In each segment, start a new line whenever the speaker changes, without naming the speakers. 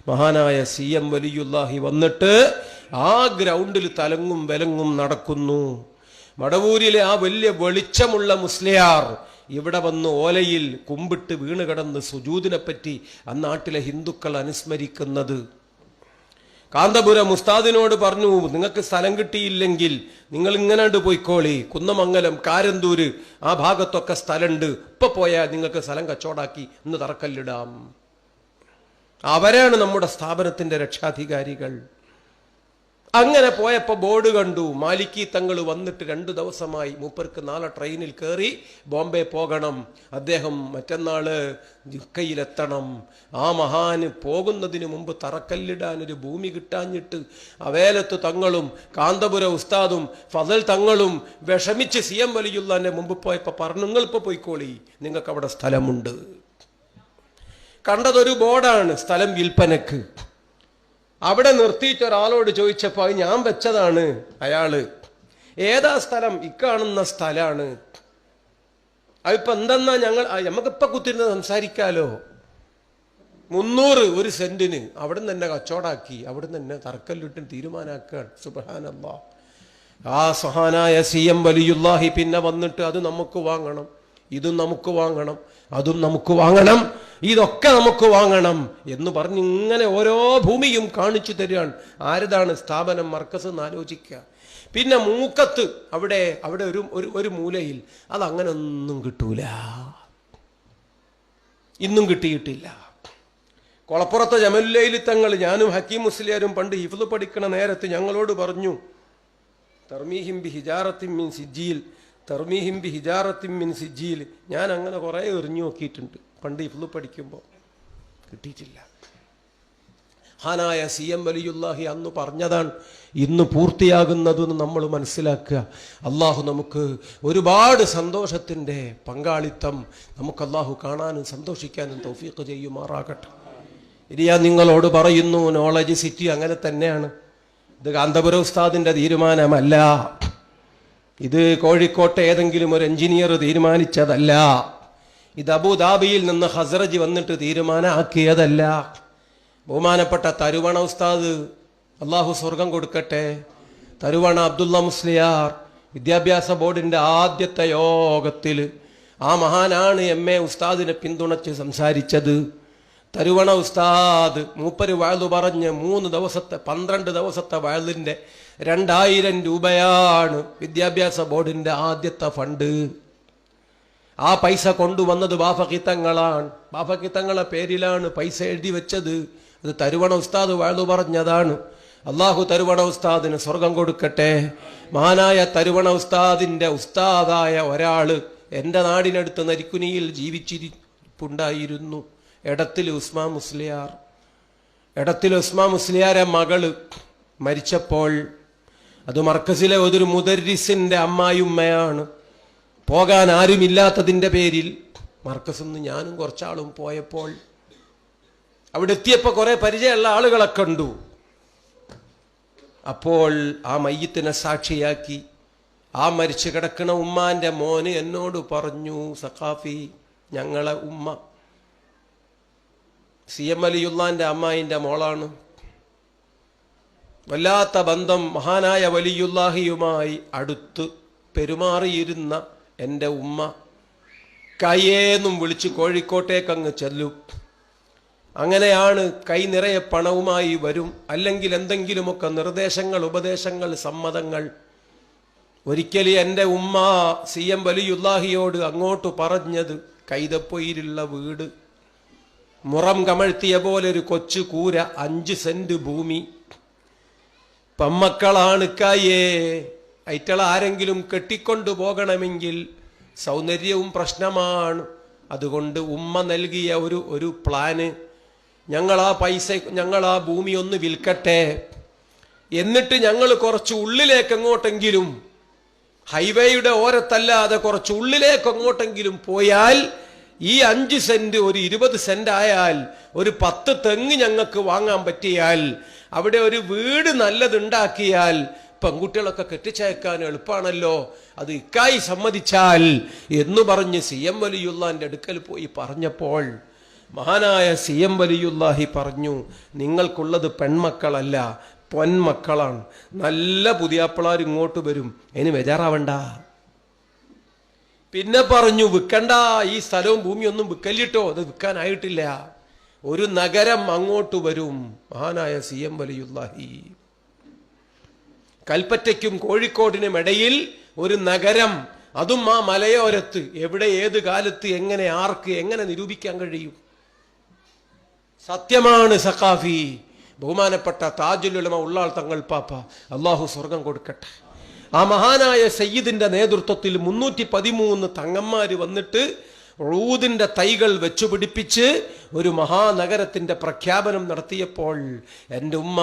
മഹാനായ CM വലിയുല്ലാഹി വന്നിട്ട് ആ ഗ്രൗണ്ടിൽ തലങ്ങും വിലങ്ങും നടക്കുന്നു. മടവൂരിലെ ആ വലിയ വെളിച്ചമുള്ള മുസ്ലിയാർ ഇവിടെ വന്ന് ഓലയിൽ കുമ്പിട്ട് വീണ് കിടന്ന് സുജൂദിനെ പറ്റി അന്നാട്ടിലെ ഹിന്ദുക്കൾ അനുസ്മരിക്കുന്നത്. കാന്തപുരം ഉസ്താദിനോട് പറഞ്ഞു, നിങ്ങൾക്ക് സ്ഥലം കിട്ടിയില്ലെങ്കിൽ നിങ്ങൾ ഇങ്ങനെ പോയിക്കോളി, കുന്നമംഗലം കാരന്തൂര് ആ ഭാഗത്തൊക്കെ സ്ഥലമുണ്ട്, ഇപ്പൊ പോയാൽ നിങ്ങൾക്ക് സ്ഥലം കച്ചവടാക്കി ഇന്ന് തറക്കല്ലിടാം. അവരാണ് നമ്മുടെ സ്ഥാപനത്തിന്റെ രക്ഷാധികാരികൾ. അങ്ങനെ പോയപ്പോ ബോർഡ് കണ്ടു, മാലിക്കി തങ്ങൾ വന്നിട്ട് 2 ദിവസമായി, മൂപ്പർക്ക് നാളെ ട്രെയിനിൽ കയറി ബോംബെ പോകണം, അദ്ദേഹം മറ്റന്നാള് ജിക്കയിലെത്തണം. ആ മഹാന് പോകുന്നതിന് മുമ്പ് തറക്കല്ലിടാൻ ഒരു ഭൂമി കിട്ടാഞ്ഞിട്ട് അവേലത്ത് തങ്ങളും കാന്തപുര ഉസ്താദും ഫസൽ തങ്ങളും വിഷമിച്ച് CM വലിയുള്ളാന്റെ മുമ്പ് പോയപ്പോ പറഞ്ഞു, നിങ്ങളിപ്പോ പോയിക്കോളി, നിങ്ങൾക്ക് അവിടെ സ്ഥലമുണ്ട്. കണ്ടതൊരു ബോർഡാണ്, സ്ഥലം വിൽപ്പനക്ക്. അവിടെ നിർത്തിയിട്ട് ഒരാളോട് ചോദിച്ചപ്പോ അത് ഞാൻ വെച്ചതാണ്. അയാള്, ഏതാ സ്ഥലം? ഇക്കാണുന്ന സ്ഥലാണ്. അതിപ്പോ എന്തെന്നാ നമുക്കിപ്പൊ കുത്തിരുന്ന് സംസാരിക്കാലോ. 300 ഒരു സെന്റിന് അവിടെ നിന്ന് തന്നെ കച്ചവടാക്കി, അവിടെ നിന്ന് തന്നെ തറക്കല്ലിട്ട് തീരുമാനാക്കുകയാണ്. സുബ്ഹാനല്ലാഹ്. ആ സഹാനായ CM വലിയുല്ലാഹി പിന്നെ വന്നിട്ട് അത് നമുക്ക് വാങ്ങണം, ഇതും നമുക്ക് വാങ്ങണം, അതും നമുക്ക് വാങ്ങണം, ഇതൊക്കെ നമുക്ക് വാങ്ങണം എന്ന് പറഞ്ഞ് ഇങ്ങനെ ഓരോ ഭൂമിയും കാണിച്ചു തരികയാണ്. ആരതാണ് സ്ഥാപനം, മർക്കസ് എന്ന് ആലോചിക്കുക. പിന്നെ മൂക്കത്ത് അവിടെ ഒരു മൂലയിൽ അതങ്ങനെ ഒന്നും കിട്ടൂല, ഇന്നും കിട്ടിയിട്ടില്ല. കൊളപ്പുറത്തെ ജമലുല്ലയിൽ തങ്ങൾ, ഞാനും ഹക്കീം മുസ്ലിയാരും പണ്ട് ഹിഫ്ള് പഠിക്കണ നേരത്ത് ഞങ്ങളോട് പറഞ്ഞു, തർമീഹിം ബി ഹിജാറത്തിൻ മിൻ സിജ്ജീൽ, തർമീഹിം ബി ഹിജാറത്തിൻ മിൻ സിജ്ജീൽ. ഞാൻ അങ്ങനെ കുറേ എറിഞ്ഞു നോക്കിയിട്ടുണ്ട് പണ്ട് ഹിഫ്ള് പഠിക്കുമ്പോൾ, കിട്ടിയിട്ടില്ല. ഹാനായ CM വലിയുല്ലാഹി അന്ന് പറഞ്ഞതാണ് ഇന്ന് പൂർത്തിയാകുന്നതെന്ന് നമ്മൾ മനസ്സിലാക്കുക. അള്ളാഹു നമുക്ക് ഒരുപാട് സന്തോഷത്തിൻ്റെ പങ്കാളിത്തം നമുക്ക് അള്ളാഹു കാണാനും സന്തോഷിക്കാനും തൗഫീഖ് ചെയ്യുമാറാകട്ടെ. ഇനി ഞാൻ നിങ്ങളോട് പറയുന്നു, നോളജ് സിറ്റി അങ്ങനെ തന്നെയാണ്. ഇത് കാന്തപുര ഉസ്താദിൻ്റെ തീരുമാനമല്ല, ഇത് കോഴിക്കോട്ടെ ഏതെങ്കിലും ഒരു എഞ്ചിനീയർ തീരുമാനിച്ചതല്ല, ഇത് അബുദാബിയിൽ നിന്ന് ഹസ്രജ് വന്നിട്ട് തീരുമാനമാക്കിയതല്ല. ബഹുമാനപ്പെട്ട തരുവണ ഉസ്താദ്, അള്ളാഹു സ്വർഗം കൊടുക്കട്ടെ, തരുവണ അബ്ദുള്ള മുസ്ലിയാർ വിദ്യാഭ്യാസ ബോർഡിന്റെ ആദ്യത്തെ യോഗത്തിൽ ആ മഹാനാണ് MA ഉസ്താദിനെ പിന്തുണച്ച് സംസാരിച്ചത്. തരുവണ ഉസ്താദ് മൂപ്പര് വഅ്ള് പറഞ്ഞ് 3 ദിവസത്തെ 12 ദിവസത്തെ വഅ്ളിന്റെ 2000 രൂപയാണ് വിദ്യാഭ്യാസ ബോർഡിന്റെ ആദ്യത്തെ ഫണ്ട്. ആ പൈസ കൊണ്ടുവന്നത് ബാഫക്കിത്തങ്ങളാണ്, ബാഫക്കിത്തങ്ങളെ പേരിലാണ് പൈസ എഴുതി വെച്ചത്. അത് തരുവണ ഉസ്താദ് വഅ്ള് പറഞ്ഞതാണ്. അള്ളാഹു തരുവണ ഉസ്താദിന് സ്വർഗം കൊടുക്കട്ടെ. മഹാനായ തരുവണ ഉസ്താദിന്റെ ഉസ്താദായ ഒരാള് എൻ്റെ നാടിനടുത്ത് നരിക്കുനിയിൽ ജീവിച്ചിരിപ്പുണ്ടായിരുന്നു, എടത്തിൽ ഉസ്മാൻ മുസ്ലിയാർ. എടത്തിൽ ഉസ്മാൻ മുസ്ലിയാരെ മകള് മരിച്ചപ്പോൾ, അത് മർക്കസിലെ ഒരു മുദർരിസിന്റെ അമ്മായിയുമ്മയാണ്. പോകാൻ ആരുമില്ലാത്തതിൻ്റെ പേരിൽ മർക്കസിൽ നിന്ന് ഞാനും കുറച്ചാളും പോയപ്പോൾ അവിടെ എത്തിയപ്പോൾ കുറെ പരിചയമുള്ള ആളുകളെ കണ്ടു. അപ്പോൾ ആ മയ്യത്തിനെ സാക്ഷിയാക്കി ആ മരിച്ചു കിടക്കുന്ന ഉമ്മാന്റെ മോന് എന്നോട് പറഞ്ഞു, സഖാഫി, ഞങ്ങളെ ഉമ്മ CM വലിയുള്ളാന്റെ അമ്മായിന്റെ മോളാണ്, വല്ലാത്ത ബന്ധം മഹാനായ വലിയുല്ലാഹിയുമായി അടുത്ത് പെരുമാറിയിരുന്ന എൻ്റെ ഉമ്മ കയ്യേന്നും വിളിച്ച് കോഴിക്കോട്ടേക്ക് അങ്ങ് ചെല്ലും. അങ്ങനെയാണ് കൈ നിറയെ പണവുമായി വരും, അല്ലെങ്കിൽ എന്തെങ്കിലുമൊക്കെ നിർദ്ദേശങ്ങൾ, ഉപദേശങ്ങൾ, സമ്മതങ്ങൾ. ഒരിക്കലും എൻ്റെ ഉമ്മ CM വലിയുല്ലാഹിയോട് അങ്ങോട്ട് പറഞ്ഞത്, കൈതപ്പൊയിലുള്ള വീട്, മുറം കമഴ്ത്തിയ പോലെ ഒരു കൊച്ചു കൂര, 5 സെന്റ് ഭൂമി, പെമ്മക്കളാണ് കായേ, ഐറ്റള ആരെങ്കിലും കെട്ടിക്കൊണ്ടു പോകണമെങ്കിൽ സൗന്ദര്യവും പ്രശ്നമാണ്. അതുകൊണ്ട് ഉമ്മ നൽകിയ ഒരു പ്ലാന്, ഞങ്ങൾ ആ ഭൂമി ഒന്ന് വിൽക്കട്ടെ, എന്നിട്ട് ഞങ്ങൾ കുറച്ച് ഉള്ളിലേക്ക് എങ്ങോട്ടെങ്കിലും, ഹൈവേയുടെ ഓരത്തല്ലാതെ കുറച്ച് ഉള്ളിലേക്ക് എങ്ങോട്ടെങ്കിലും പോയാൽ ഈ 5 സെന്റ് ഒരു 20 സെന്റ് ആയാൽ ഒരു 10 തെങ്ങ് ഞങ്ങൾക്ക് വാങ്ങാൻ പറ്റിയാൽ, അവിടെ ഒരു വീട് നല്ലതുണ്ടാക്കിയാൽ പെൺകുട്ടികളൊക്കെ കെട്ടിച്ചയക്കാൻ എളുപ്പമാണല്ലോ, അത് ഇക്കായി സമ്മതിച്ചാൽ എന്ന് പറഞ്ഞ് CM വലിയുള്ളാന്റെ അടുക്കൽ പോയി പറഞ്ഞപ്പോൾ മഹാനായ CM വലിയുല്ലാഹി പറഞ്ഞു, നിങ്ങൾക്കുള്ളത് പെൺമക്കളല്ല, പൊന്മക്കളാണ്. നല്ല പുതിയാപ്പിളാർ ഇങ്ങോട്ട് വരും, അതിന് ബേജാറാവണ്ട. പിന്നെ പറഞ്ഞു, വിൽക്കണ്ട, ഈ സ്ഥലവും ഭൂമിയൊന്നും വിൽക്കല്ലിട്ടോ, അത് വിൽക്കാനായിട്ടില്ല, ഒരു നഗരം അങ്ങോട്ട് വരും. മഹാനായ CM വലിയുല്ലാഹി, കൽപ്പറ്റയ്ക്കും കോഴിക്കോടിനും ഇടയിൽ ഒരു നഗരം, അതും ആ മലയോരത്ത്. എവിടെ, ഏത് കാലത്ത്, എങ്ങനെ, ആർക്ക് എങ്ങനെ നിരൂപിക്കാൻ കഴിയും? സത്യമാണ് സഖാഫി. ബഹുമാനപ്പെട്ട താജുൽ ഉലമ ഉള്ളാൾ തങ്ങൾ പാപ്പ, അള്ളാഹു സ്വർഗം കൊടുക്കട്ടെ, ആ മഹാനായ സയ്യിദിന്റെ നേതൃത്വത്തിൽ 313 തങ്ങന്മാര് വന്നിട്ട് ഊദിന്റെ തൈകൾ വെച്ചുപിടിപ്പിച്ച് ഒരു മഹാനഗരത്തിന്റെ പ്രഖ്യാപനം നടത്തിയപ്പോൾ എൻ്റെ ഉമ്മ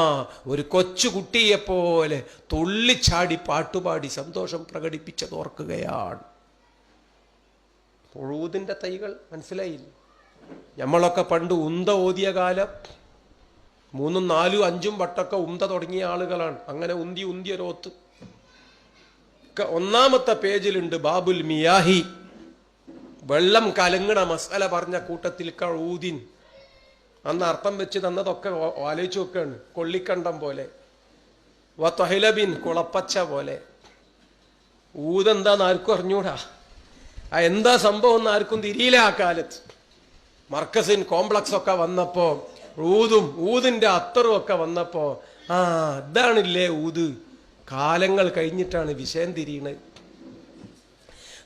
ഒരു കൊച്ചുകുട്ടിയെപ്പോലെ തുള്ളിച്ചാടി പാട്ടുപാടി സന്തോഷം പ്രകടിപ്പിച്ചത് ഓർക്കുകയാണ്. ഊദിന്റെ തൈകൾ മനസ്സിലായില്ല? നമ്മളൊക്കെ പണ്ട് ഉന്ത ഓതിയ കാലം 3, 4, 5 വട്ടൊക്കെ ഉന്ത തുടങ്ങിയ ആളുകളാണ്. അങ്ങനെ ഉന്തിയൊരോത്ത്. ഒന്നാമത്തെ പേജിലുണ്ട് ബാബുൽ മിയാഹി, വെള്ളം കലങ്ങണ മസാല പറഞ്ഞ കൂട്ടത്തിൽ ഊദിൻ. അന്ന് അർത്ഥം വെച്ച് തന്നതൊക്കെ ആലോചിച്ച് നോക്കാണ്. കൊള്ളിക്കണ്ടം പോലെ, വത്തഹിലബിൻ കുളപ്പച്ച പോലെ. ഊതെന്താന്ന് ആർക്കും അറിഞ്ഞൂടാ. എന്താ സംഭവം എന്ന് ആർക്കും തിരിയില്ല. ആ കാലത്ത് മർക്കസിൻ കോംപ്ലക്സ് ഒക്കെ വന്നപ്പോ, ഊദിന്റെ അത്തറും ഒക്കെ വന്നപ്പോ, ഇതാണില്ലേ ഊത്. കാലങ്ങൾ കഴിഞ്ഞിട്ടാണ് വിഷയം തിരിയണത്.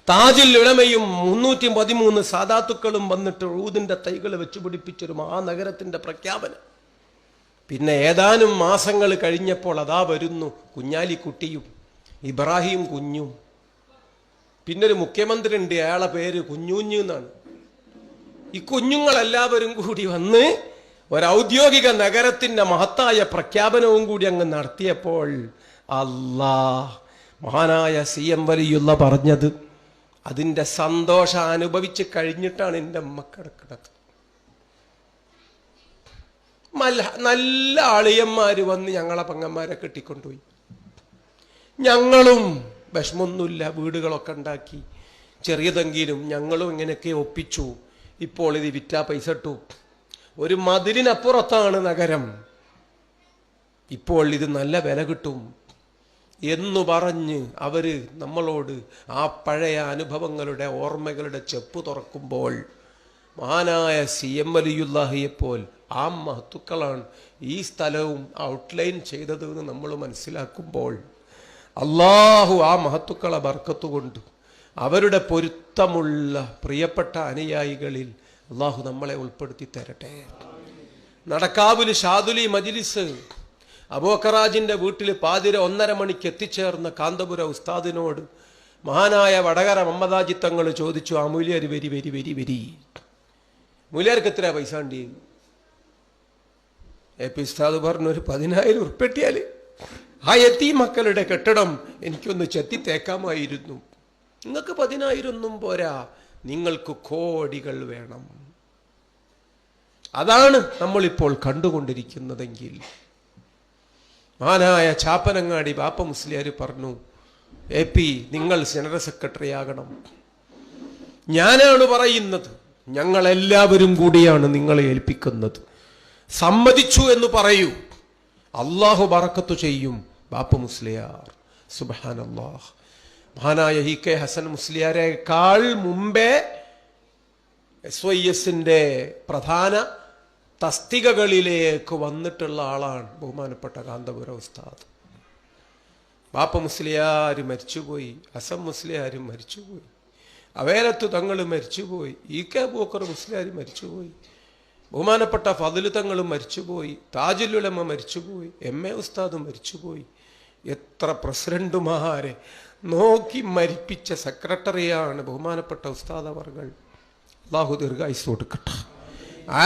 താജുൽ ഉലമയും 313 സാദാത്തുക്കളും വന്നിട്ട് ഊദിന്റെ തൈകൾ വെച്ചുപിടിപ്പിച്ചൊരു മഹാനഗരത്തിന്റെ പ്രഖ്യാപനം. പിന്നെ ഏതാനും മാസങ്ങൾ കഴിഞ്ഞപ്പോൾ അതാ വരുന്നു കുഞ്ഞാലിക്കുട്ടിയും ഇബ്രാഹിം കുഞ്ഞും. പിന്നൊരു മുഖ്യമന്ത്രി ഉണ്ട്, അയാളെ പേര് കുഞ്ഞുഞ്ഞു എന്നാണ്. ഈ കുഞ്ഞുങ്ങളെല്ലാവരും കൂടി വന്ന് ഒരൗദ്യോഗിക നഗരത്തിന്റെ മഹത്തായ പ്രഖ്യാപനവും കൂടി അങ്ങ് നടത്തിയപ്പോൾ മഹാനായ CM വലിയുള്ള പറഞ്ഞത്, അതിന്റെ സന്തോഷം അനുഭവിച്ച് കഴിഞ്ഞിട്ടാണ് എൻ്റെ അമ്മ കിടക്കുന്നത്. നല്ല ആളിയന്മാര് വന്ന് ഞങ്ങളെ പെങ്ങന്മാരെ കെട്ടിക്കൊണ്ടുപോയി. ഞങ്ങളും വിഷമൊന്നുമില്ല, വീടുകളൊക്കെ ഉണ്ടാക്കി, ചെറിയതെങ്കിലും ഞങ്ങളും ഇങ്ങനെയൊക്കെ ഒപ്പിച്ചു. ഇപ്പോൾ ഇത് വിറ്റാ പൈസ ഇട്ടു. ഒരു മതിലിനപ്പുറത്താണ് നഗരം, ഇപ്പോൾ ഇത് നല്ല വില കിട്ടും എന്നു പറഞ്ഞ് അവര് നമ്മളോട് ആ പഴയ അനുഭവങ്ങളുടെ ഓർമ്മകളുടെ ചെപ്പ് തുറക്കുമ്പോൾ മഹാനായ CM വലിയുല്ലാഹിയെപ്പോൾ ആ മഹത്തുക്കളാണ് ഈ സ്ഥലവും ഔട്ട്ലൈൻ ചെയ്തത് എന്ന് നമ്മൾ മനസ്സിലാക്കുമ്പോൾ അള്ളാഹു ആ മഹത്തുക്കളെ ബർക്കത്തുകൊണ്ട് അവരുടെ പൊരുത്തമുള്ള പ്രിയപ്പെട്ട അനുയായികളിൽ അള്ളാഹു നമ്മളെ ഉൾപ്പെടുത്തി തരട്ടെ. നടക്കാവില് ഷാദുലി മജ്ലിസ് അബൂക്കറാജിന്റെ വീട്ടിൽ പാതിര 1:30 മണിക്ക് എത്തിച്ചേർന്ന കാന്തപുര ഉസ്താദിനോട് മഹാനായ വടകര മമ്മദാജി തങ്ങൾ ചോദിച്ചു, ആ മൂല്യർ വരി മൂല്യർക്ക് എത്ര പൈസ ഉണ്ട്? AP ഉസ്താദ് പറഞ്ഞു, ഒരു 10,000 ഉറുപ്പിയാല് ആ എത്തി മക്കളുടെ കെട്ടിടം എനിക്കൊന്ന് ചെത്തി തേക്കാമായിരുന്നു. നിങ്ങൾക്ക് 10,000 ഒന്നും പോരാ, നിങ്ങൾക്ക് കോടികൾ വേണം. അതാണ് നമ്മളിപ്പോൾ കണ്ടുകൊണ്ടിരിക്കുന്നതെങ്കിൽ മഹാനായ ചാപ്പനങ്ങാടി ബാപ്പ മുസ്ലിയാർ പറഞ്ഞു, AP നിങ്ങൾ ജനറൽ സെക്രട്ടറി ആകണം. ഞാനാണ് പറയുന്നത്, ഞങ്ങളെല്ലാവരും കൂടിയാണ് നിങ്ങളെ ഏൽപ്പിക്കുന്നത്. സമ്മതിച്ചു എന്ന് പറയൂ, അള്ളാഹു ബറക്കത്തു ചെയ്യും. ബാപ്പ മുസ്ലിയാർ സുബ്ഹാനല്ലാഹ്. മഹാനായ EK ഹസൻ മുസ്ലിയാരെക്കാൾ മുമ്പേ SYSന്റെ പ്രധാന തസ്തികകളിലേക്ക് വന്നിട്ടുള്ള ആളാണ് ബഹുമാനപ്പെട്ട കാന്തപുര ഉസ്താദ്. ബാപ്പ മുസ്ലിയാർ മരിച്ചുപോയി, ഹസൻ മുസ്ലിയാർ മരിച്ചുപോയി, അവേലത്തു തങ്ങൾ മരിച്ചുപോയി, EK അബൂബക്കർ മുസ്ലിയാർ മരിച്ചുപോയി, ബഹുമാനപ്പെട്ട ഫദ്ല് തങ്ങൾ മരിച്ചുപോയി, താജുൽ ഉലമ മരിച്ചുപോയി, MA ഉസ്താദ് മരിച്ചുപോയി. എത്ര പ്രസിഡന്റുമാരെ നോക്കി മരിപ്പിച്ച സെക്രട്ടറിയാണ് ബഹുമാനപ്പെട്ട ഉസ്താദ് അവർകൾ. അല്ലാഹു ദീർഘായുസ്സ് കൊടുക്കട്ടെ,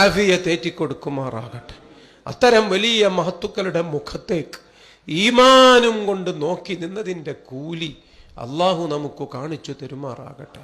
ആഫിയത്ത് ഏറ്റിക്കൊടുക്കുമാറാകട്ടെ. അത്തരം വലിയ മഹത്തുക്കളുടെ മുഖത്തേക്ക് ഈമാനും കൊണ്ട് നോക്കി നിന്നതിൻ്റെ കൂലി അല്ലാഹു നമുക്ക് കാണിച്ചു തരുമാറാകട്ടെ.